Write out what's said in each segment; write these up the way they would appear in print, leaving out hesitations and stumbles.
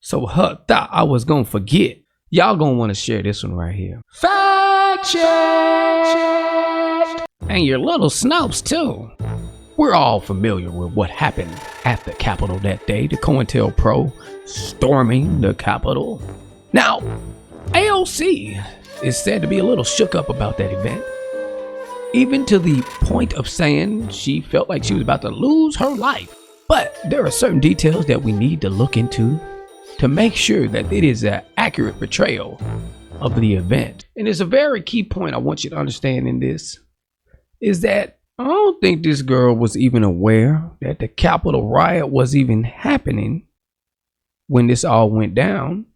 So her thought I was gonna forget. Y'all gonna want to share this one right here. Fact check! And your little Snopes too. We're all familiar with what happened at the Capitol that day, the COINTELPRO storming the Capitol. Now, AOC is said to be a little shook up about that event, even to the point of saying she felt like she was about to lose her life. But there are certain details that we need to look into to make sure that it is an accurate portrayal of the event. And it's a very key point I want you to understand in this, is that I don't think this girl was even aware that the Capitol riot was even happening when this all went down.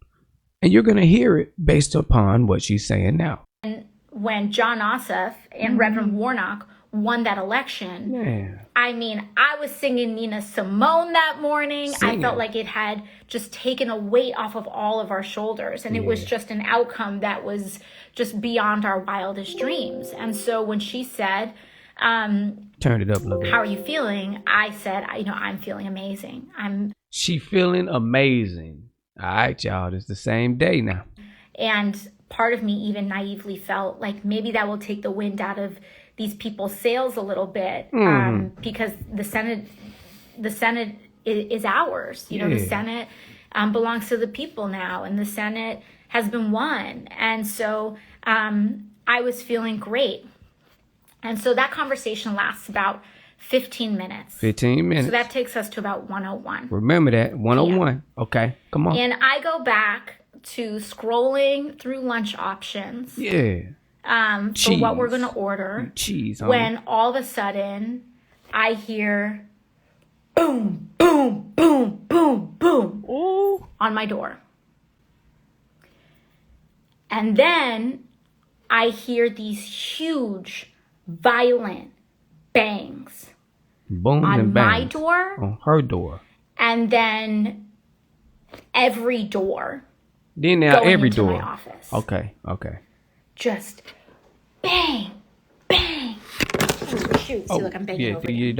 And you're going to hear it based upon what she's saying now. And when Jon Ossoff and Reverend Warnock won that election, I mean, I was singing Nina Simone that morning. I felt like it had just taken a weight off of all of our shoulders. And it was just an outcome that was just beyond our wildest dreams. And so when she said, turn it up a little bit. How are you feeling? I said, I'm feeling amazing. She feeling amazing. All right, y'all. It's the same day now. And part of me even naively felt like maybe that will take the wind out of these people's sails a little bit, because the Senate is ours. The Senate belongs to the people now, and the Senate has been won. And so I was feeling great. And so that conversation lasts about 15 minutes. 15 minutes. So that takes us to about 101. Remember that, 101. Yeah. Okay, come on. And I go back to scrolling through lunch options. For what we're going to order. Cheese. When all of a sudden, I hear boom, boom, boom, boom, boom. Ooh. On my door. And then I hear these huge, violent bangs. Boom on and bangs. My door. On her door. And then every door. Then now every into door. My office. Okay. Just bang, bang. Shoot, see, look, I'm banging over. Yeah,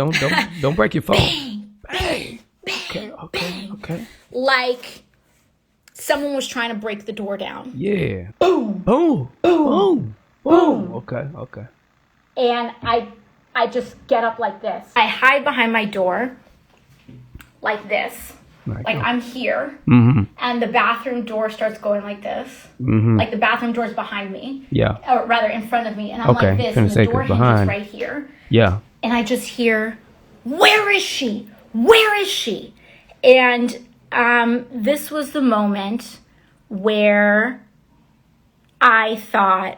don't break your phone. Bang. Okay. Like someone was trying to break the door down. Yeah. Boom. Okay. And I just get up like this. I hide behind my door like this. Like I'm here, and the bathroom door starts going like this. Like the bathroom door's behind me. Yeah. Or rather, in front of me, and I'm like this, and the door hinge is right here. Yeah. And I just hear, "Where is she? Where is she?" And this was the moment where I thought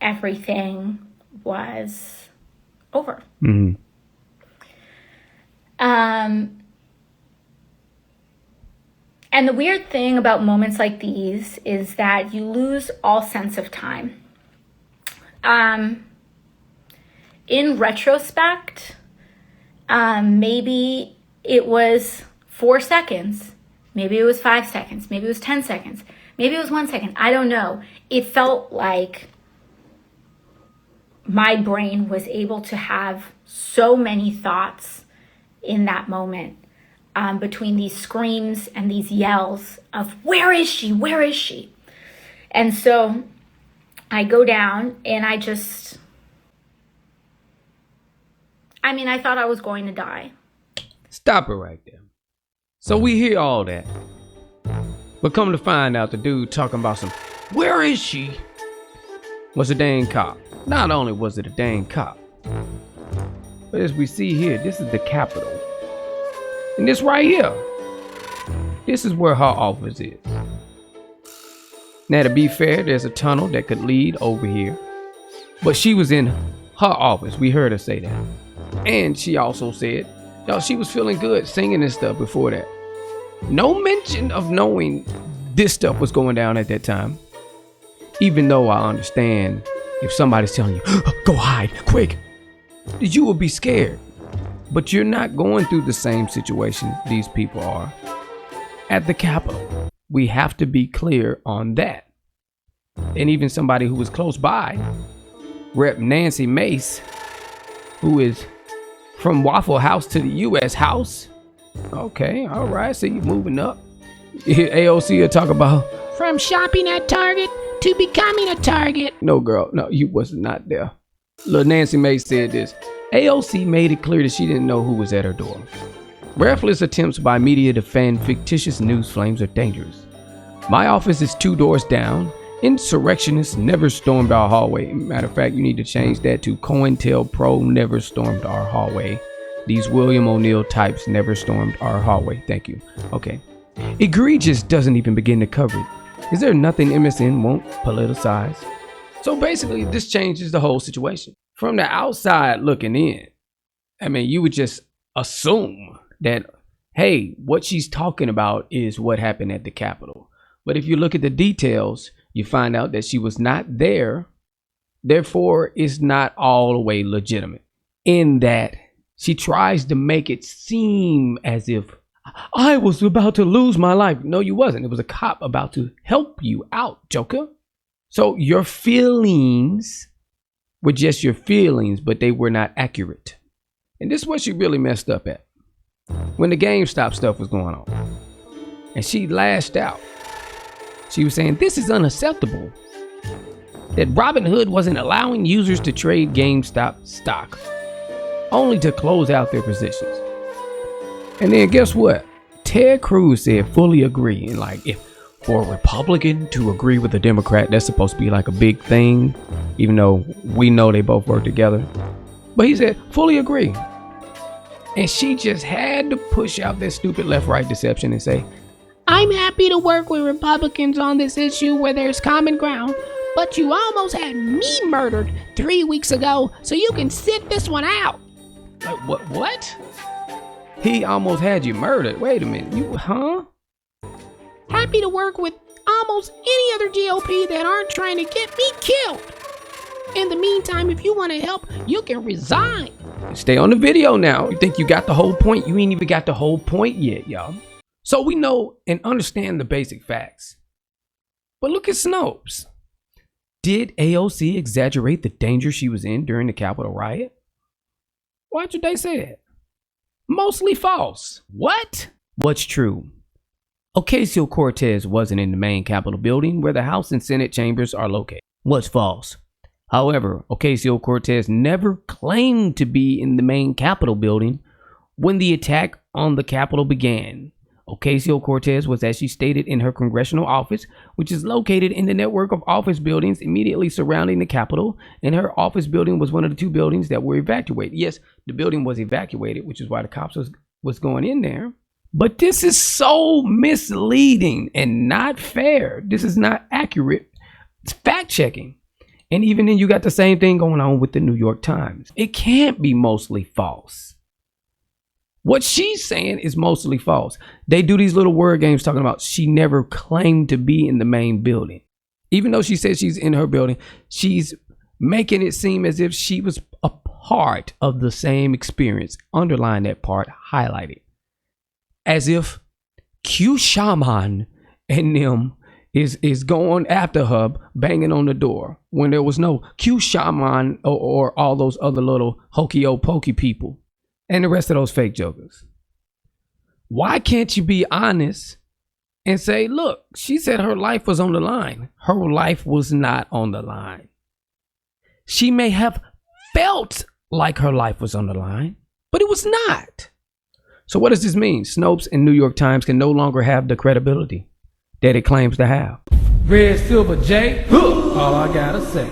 everything was over. And the weird thing about moments like these is that you lose all sense of time. In retrospect, maybe it was 4 seconds, maybe it was 5 seconds, maybe it was 10 seconds, maybe it was 1 second. I don't know. It felt like my brain was able to have so many thoughts in that moment. Between these screams and these yells of, where is she? Where is she? And so I go down and I thought I was going to die. Stop it right there. So we hear all that. But come to find out, the dude talking about where is she? Was a dang cop. Not only was it a dang cop, but as we see here, this is the Capitol. And this right here, this is where her office is. Now, to be fair, there's a tunnel that could lead over here. But she was in her office. We heard her say that. And she also said, she was feeling good singing and stuff before that. No mention of knowing this stuff was going down at that time. Even though I understand if somebody's telling you, go hide, quick, you will be scared. But you're not going through the same situation these people are at the Capitol. We have to be clear on that. And even somebody who was close by, Rep. Nancy Mace, who is from Waffle House to the U.S. House. Okay, all right, so you're moving up. AOC will talk about from shopping at Target to becoming a target. No, girl, no, you was not there. Lil Nancy May said this. AOC made it clear that she didn't know who was at her door. Breathless attempts by media to fan fictitious news flames are dangerous. My office is 2 doors down. Insurrectionists never stormed our hallway. Matter of fact, you need to change that to COINTELPRO never stormed our hallway. These William O'Neill types never stormed our hallway. Thank you. Okay. Egregious doesn't even begin to cover it. Is there nothing MSN won't politicize? So basically, this changes the whole situation. From the outside looking in, I mean, you would just assume that, hey, what she's talking about is what happened at the Capitol. But if you look at the details, you find out that she was not there. Therefore, it's not all the way legitimate. In that she tries to make it seem as if I was about to lose my life. No, you wasn't. It was a cop about to help you out, Joker. So your feelings were just your feelings, but they were not accurate. And this is what she really messed up at. When the GameStop stuff was going on. And she lashed out. She was saying, this is unacceptable. That Robinhood wasn't allowing users to trade GameStop stock, only to close out their positions. And then guess what? Ted Cruz said fully agree. And like, if for a Republican to agree with a Democrat, that's supposed to be like a big thing, even though we know they both work together. But he said fully agree. And she just had to push out that stupid left-right deception and say, I'm happy to work with Republicans on this issue where there's common ground, but you almost had me murdered 3 weeks ago, so you can sit this one out. Like, what? He almost had you murdered. Wait a minute. You, huh? Happy to work with almost any other GOP that aren't trying to get me killed. In the meantime, if you want to help, you can resign. Stay on the video now. You think you got the whole point? You ain't even got the whole point yet, y'all. So we know and understand the basic facts. But look at Snopes. Did AOC exaggerate the danger she was in during the Capitol riot? Watch what they said. Mostly false. What? What's true? Ocasio-Cortez wasn't in the main Capitol building where the House and Senate chambers are located. What's false? However, Ocasio-Cortez never claimed to be in the main Capitol building when the attack on the Capitol began. Ocasio-Cortez was, as she stated, in her congressional office, which is located in the network of office buildings immediately surrounding the Capitol, and her office building was one of the 2 buildings that were evacuated. Yes, the building was evacuated, which is why the cops was going in there. But this is so misleading and not fair. This is not accurate. It's fact-checking. And even then, you got the same thing going on with the New York Times. It can't be mostly false. What she's saying is mostly false. They do these little word games talking about she never claimed to be in the main building. Even though she says she's in her building, she's making it seem as if she was a part of the same experience. Underline that part, highlight it. As if Q Shaman and them is going after her, banging on the door, when there was no Q Shaman or all those other little hokey-pokey people. And the rest of those fake jokers. Why can't you be honest and say, look, she said her life was on the line. Her life was not on the line. She may have felt like her life was on the line, but it was not. So what does this mean? Snopes and New York Times can no longer have the credibility that it claims to have. Redsilverj, all I gotta say.